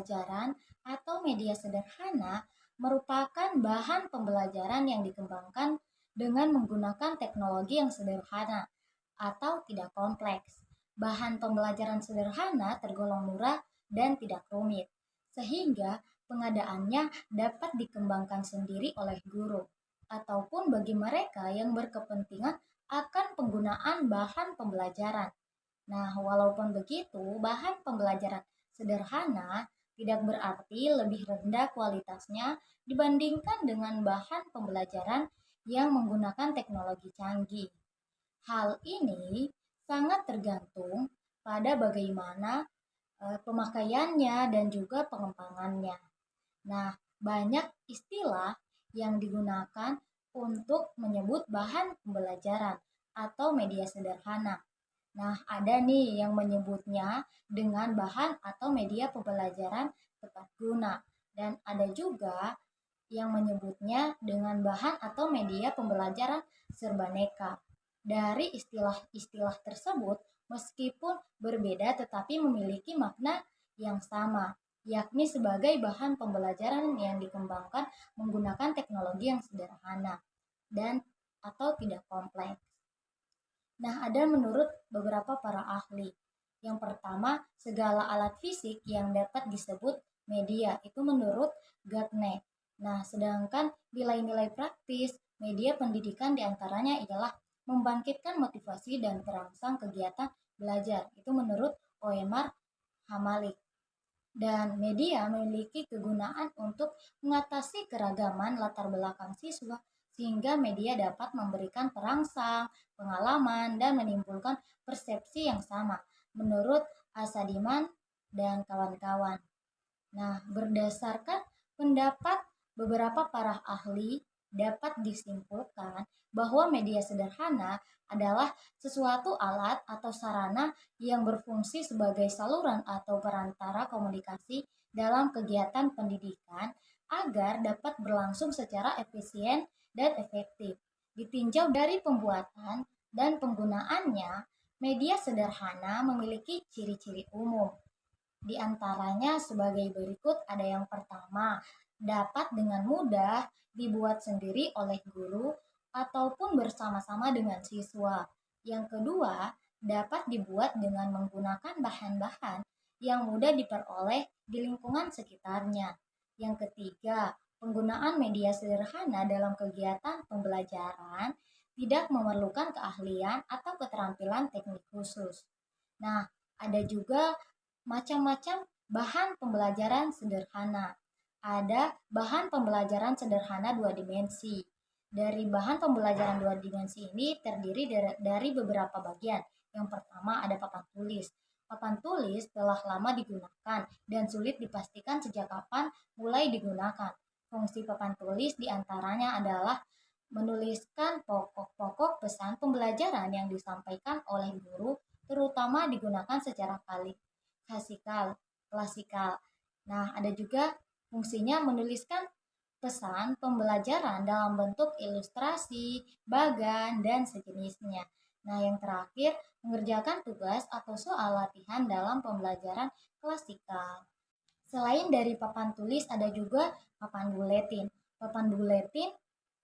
pembelajaran atau media sederhana merupakan bahan pembelajaran yang dikembangkan dengan menggunakan teknologi yang sederhana atau tidak kompleks. Bahan pembelajaran sederhana tergolong murah dan tidak rumit, sehingga pengadaannya dapat dikembangkan sendiri oleh guru ataupun bagi mereka yang berkepentingan akan penggunaan bahan pembelajaran. Nah, walaupun begitu, bahan pembelajaran sederhana tidak berarti lebih rendah kualitasnya dibandingkan dengan bahan pembelajaran yang menggunakan teknologi canggih. Hal ini sangat tergantung pada bagaimana pemakaiannya dan juga pengembangannya. Nah, banyak istilah yang digunakan untuk menyebut bahan pembelajaran atau media sederhana. Nah, ada nih yang menyebutnya dengan bahan atau media pembelajaran tepat guna, dan ada juga yang menyebutnya dengan bahan atau media pembelajaran serbaneka. Dari istilah-istilah tersebut, meskipun berbeda tetapi memiliki makna yang sama, yakni sebagai bahan pembelajaran yang dikembangkan menggunakan teknologi yang sederhana dan atau tidak kompleks. Nah, ada menurut beberapa para ahli. Yang pertama, segala alat fisik yang dapat disebut media, itu menurut Gartner. Nah, sedangkan nilai-nilai praktis media pendidikan diantaranya ialah membangkitkan motivasi dan perangsang kegiatan belajar. Itu menurut Oemar Hamalik. Dan media memiliki kegunaan untuk mengatasi keragaman latar belakang siswa sehingga media dapat memberikan perangsang, pengalaman, dan menimbulkan persepsi yang sama menurut Asadiman dan kawan-kawan. Nah, berdasarkan pendapat beberapa para ahli, dapat disimpulkan bahwa media sederhana adalah sesuatu alat atau sarana yang berfungsi sebagai saluran atau perantara komunikasi dalam kegiatan pendidikan agar dapat berlangsung secara efisien dan efektif. Ditinjau dari pembuatan dan penggunaannya, media sederhana memiliki ciri-ciri umum. Di antaranya sebagai berikut, ada yang pertama, dapat dengan mudah dibuat sendiri oleh guru ataupun bersama-sama dengan siswa. Yang kedua, dapat dibuat dengan menggunakan bahan-bahan yang mudah diperoleh di lingkungan sekitarnya. Yang ketiga, penggunaan media sederhana dalam kegiatan pembelajaran tidak memerlukan keahlian atau keterampilan teknik khusus. Nah, ada juga macam-macam bahan pembelajaran sederhana. Ada bahan pembelajaran sederhana dua dimensi. Dari bahan pembelajaran dua dimensi ini terdiri dari beberapa bagian. Yang pertama ada papan tulis. Papan tulis telah lama digunakan dan sulit dipastikan sejak kapan mulai digunakan. Fungsi papan tulis diantaranya adalah menuliskan pokok-pokok pesan pembelajaran yang disampaikan oleh guru, terutama digunakan secara klasikal. Nah, ada juga fungsinya menuliskan pesan pembelajaran dalam bentuk ilustrasi, bagan, dan sejenisnya. Nah, yang terakhir, mengerjakan tugas atau soal latihan dalam pembelajaran klasikal. Selain dari papan tulis, ada juga papan buletin. Papan buletin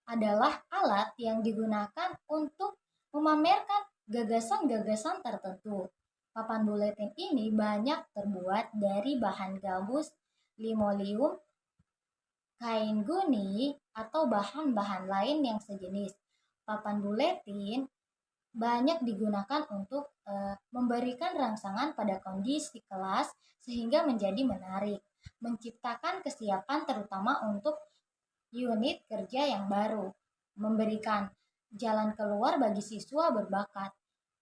adalah alat yang digunakan untuk memamerkan gagasan-gagasan tertentu. Papan buletin ini banyak terbuat dari bahan gabus, linoleum, kain guni, atau bahan-bahan lain yang sejenis. Papan buletin banyak digunakan untuk memberikan rangsangan pada kondisi kelas sehingga menjadi menarik, menciptakan kesiapan terutama untuk unit kerja yang baru, memberikan jalan keluar bagi siswa berbakat,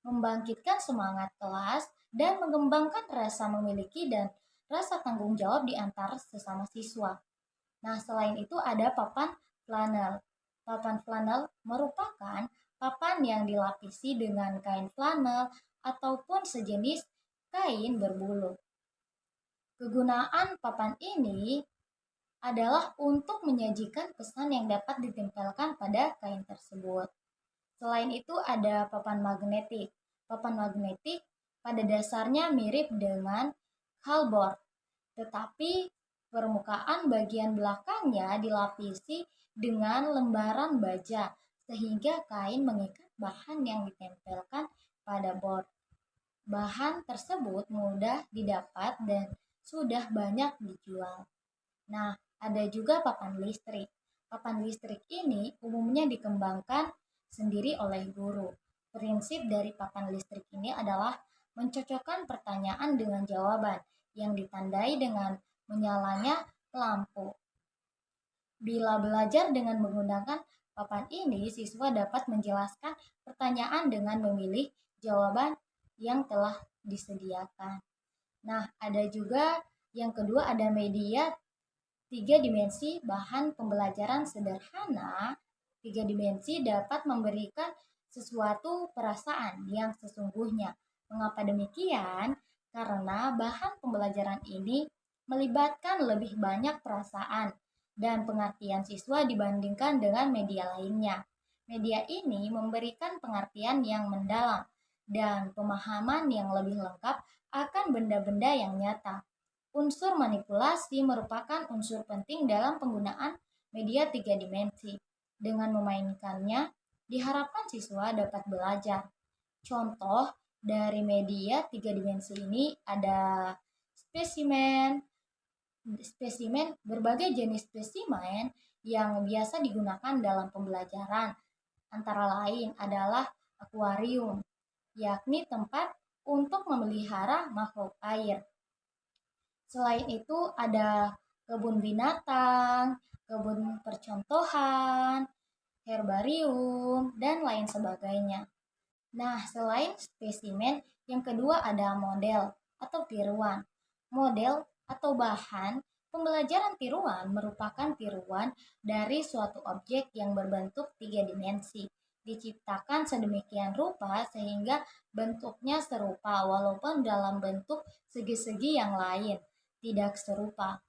membangkitkan semangat kelas, dan mengembangkan rasa memiliki dan rasa tanggung jawab di antara sesama siswa. Nah, selain itu ada papan flanel. Papan flanel merupakan papan yang dilapisi dengan kain flanel ataupun sejenis kain berbulu. Kegunaan papan ini adalah untuk menyajikan pesan yang dapat ditempelkan pada kain tersebut. Selain itu ada papan magnetik. Papan magnetik pada dasarnya mirip dengan cardboard. tetapi permukaan bagian belakangnya dilapisi dengan lembaran baja sehingga kain mengikat bahan yang ditempelkan pada board. Bahan tersebut mudah didapat dan sudah banyak dijual. Nah, ada juga papan listrik. Papan listrik ini umumnya dikembangkan sendiri oleh guru. Prinsip dari papan listrik ini adalah mencocokkan pertanyaan dengan jawaban yang ditandai dengan menyalanya lampu. Bila belajar dengan menggunakan papan ini, siswa dapat menjelaskan pertanyaan dengan memilih jawaban yang telah disediakan. Nah, ada juga yang kedua, ada media tiga dimensi bahan pembelajaran sederhana. Tiga dimensi dapat memberikan sesuatu perasaan yang sesungguhnya. Mengapa demikian? Karena bahan pembelajaran ini melibatkan lebih banyak perasaan dan pengertian siswa dibandingkan dengan media lainnya. Media ini memberikan pengertian yang mendalam dan pemahaman yang lebih lengkap akan benda-benda yang nyata. Unsur manipulasi merupakan unsur penting dalam penggunaan media tiga dimensi. Dengan memainkannya, diharapkan siswa dapat belajar. Contoh dari media tiga dimensi ini ada spesimen, berbagai jenis spesimen yang biasa digunakan dalam pembelajaran. Antara lain adalah akuarium, yakni tempat untuk memelihara makhluk air. Selain itu ada kebun binatang, kebun percontohan, herbarium, dan lain sebagainya. Nah, selain spesimen, yang kedua ada model atau tiruan. Model atau bahan pembelajaran tiruan merupakan tiruan dari suatu objek yang berbentuk tiga dimensi. Diciptakan sedemikian rupa sehingga bentuknya serupa walaupun dalam bentuk segi-segi yang lain tidak serupa.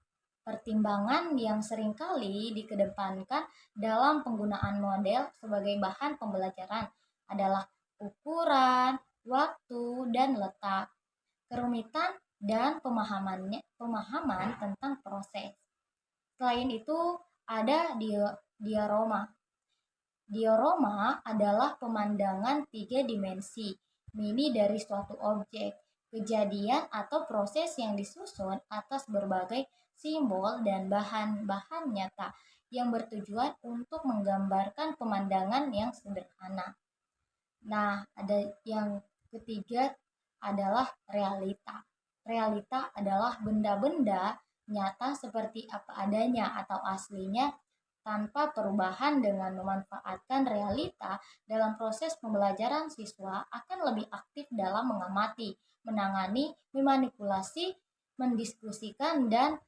Pertimbangan yang seringkali dikedepankan dalam penggunaan model sebagai bahan pembelajaran adalah ukuran, waktu, dan letak, kerumitan, dan pemahaman tentang proses. Selain itu, ada diorama. Diorama adalah pemandangan tiga dimensi mini dari suatu objek, kejadian atau proses yang disusun atas berbagai simbol dan bahan-bahan nyata yang bertujuan untuk menggambarkan pemandangan yang sederhana. Nah, ada yang ketiga adalah realita. Realita adalah benda-benda nyata seperti apa adanya atau aslinya tanpa perubahan. Dengan memanfaatkan realita dalam proses pembelajaran, siswa akan lebih aktif dalam mengamati, menangani, memanipulasi, mendiskusikan, dan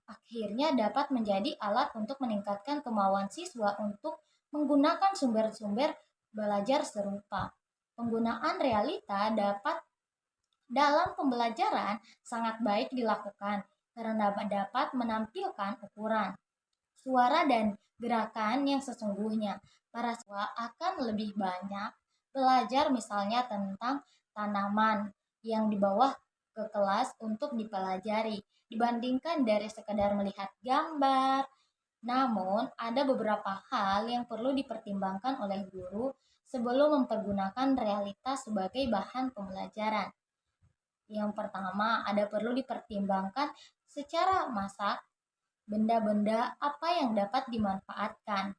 akhirnya dapat menjadi alat untuk meningkatkan kemauan siswa untuk menggunakan sumber-sumber belajar serupa. Penggunaan realita dapat dalam pembelajaran sangat baik dilakukan karena dapat menampilkan ukuran, suara, dan gerakan yang sesungguhnya. Para siswa akan lebih banyak belajar misalnya tentang tanaman yang dibawa ke kelas untuk dipelajari dibandingkan dari sekedar melihat gambar. Namun, ada beberapa hal yang perlu dipertimbangkan oleh guru sebelum mempergunakan realitas sebagai bahan pembelajaran. Yang pertama, ada perlu dipertimbangkan secara masak benda-benda apa yang dapat dimanfaatkan,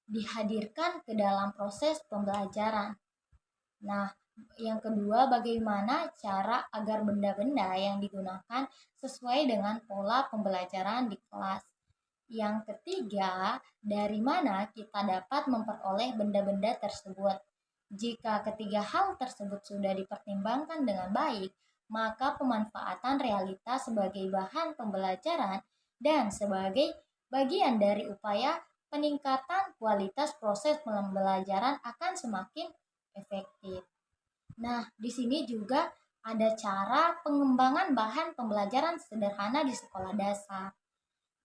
dihadirkan ke dalam proses pembelajaran. Nah, yang kedua, bagaimana cara agar benda-benda yang digunakan sesuai dengan pola pembelajaran di kelas. Yang ketiga, dari mana kita dapat memperoleh benda-benda tersebut. Jika ketiga hal tersebut sudah dipertimbangkan dengan baik, maka pemanfaatan realitas sebagai bahan pembelajaran dan sebagai bagian dari upaya peningkatan kualitas proses pembelajaran akan semakin efektif. Nah, di sini juga ada cara pengembangan bahan pembelajaran sederhana di sekolah dasar.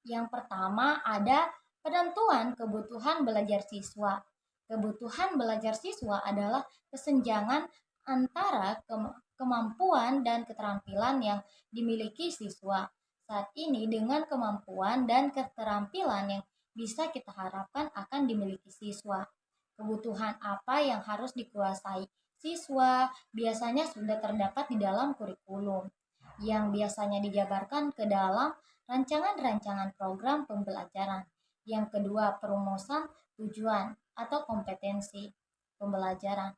Yang pertama ada penentuan kebutuhan belajar siswa. Kebutuhan belajar siswa adalah kesenjangan antara kemampuan dan keterampilan yang dimiliki siswa saat ini dengan kemampuan dan keterampilan yang bisa kita harapkan akan dimiliki siswa. Kebutuhan apa yang harus dikuasai siswa biasanya sudah terdapat di dalam kurikulum yang biasanya dijabarkan ke dalam rancangan-rancangan program pembelajaran. Yang kedua, perumusan tujuan atau kompetensi pembelajaran.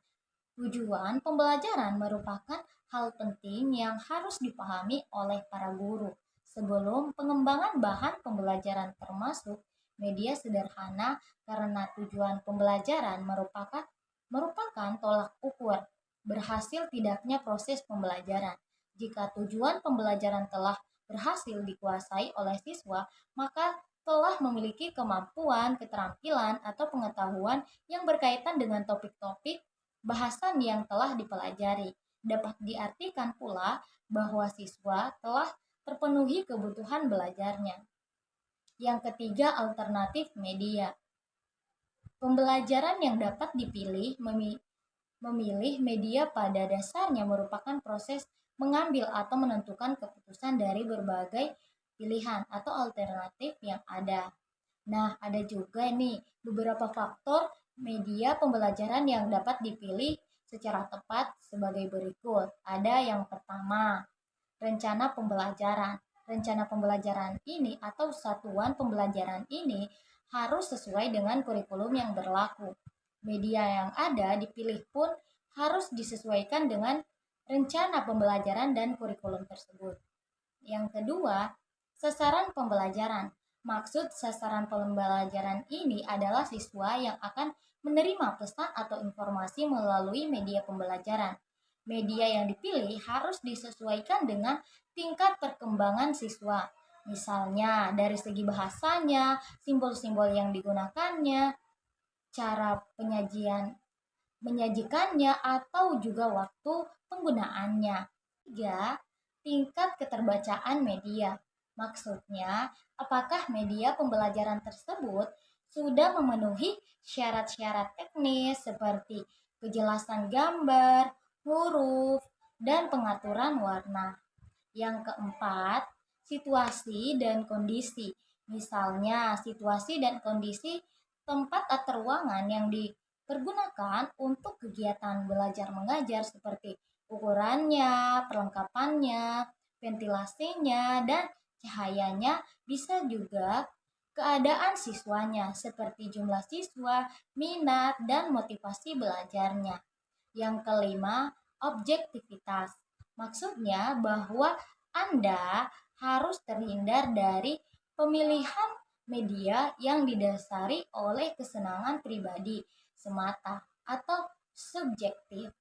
Tujuan pembelajaran merupakan hal penting yang harus dipahami oleh para guru sebelum pengembangan bahan pembelajaran termasuk media sederhana karena tujuan pembelajaran merupakan tolak ukur berhasil tidaknya proses pembelajaran. Jika tujuan pembelajaran telah berhasil dikuasai oleh siswa, maka telah memiliki kemampuan, keterampilan, atau pengetahuan yang berkaitan dengan topik-topik bahasan yang telah dipelajari. Dapat diartikan pula bahwa siswa telah terpenuhi kebutuhan belajarnya. Yang ketiga, alternatif media. Pembelajaran yang dapat dipilih memilih media pada dasarnya merupakan proses mengambil atau menentukan keputusan dari berbagai pilihan atau alternatif yang ada. Nah, ada juga nih beberapa faktor media pembelajaran yang dapat dipilih secara tepat sebagai berikut. Ada yang pertama, rencana pembelajaran. Rencana pembelajaran ini atau satuan pembelajaran ini harus sesuai dengan kurikulum yang berlaku. Media yang ada dipilih pun harus disesuaikan dengan rencana pembelajaran dan kurikulum tersebut. Yang kedua, sasaran pembelajaran. Maksud sasaran pembelajaran ini adalah siswa yang akan menerima pesan atau informasi melalui media pembelajaran. Media yang dipilih harus disesuaikan dengan tingkat perkembangan siswa. Misalnya dari segi bahasanya, simbol-simbol yang digunakannya, cara menyajikannya atau juga waktu penggunaannya. 3. Tingkat keterbacaan media. Maksudnya, apakah media pembelajaran tersebut sudah memenuhi syarat-syarat teknis seperti kejelasan gambar, huruf, dan pengaturan warna. Yang keempat, situasi dan kondisi. Misalnya, situasi dan kondisi tempat atau ruangan yang dipergunakan untuk kegiatan belajar mengajar seperti ukurannya, perlengkapannya, ventilasinya, dan cahayanya, bisa juga keadaan siswanya seperti jumlah siswa, minat, dan motivasi belajarnya. Yang kelima, objektivitas. Maksudnya bahwa Anda harus terhindar dari pemilihan media yang didasari oleh kesenangan pribadi semata atau subjektif.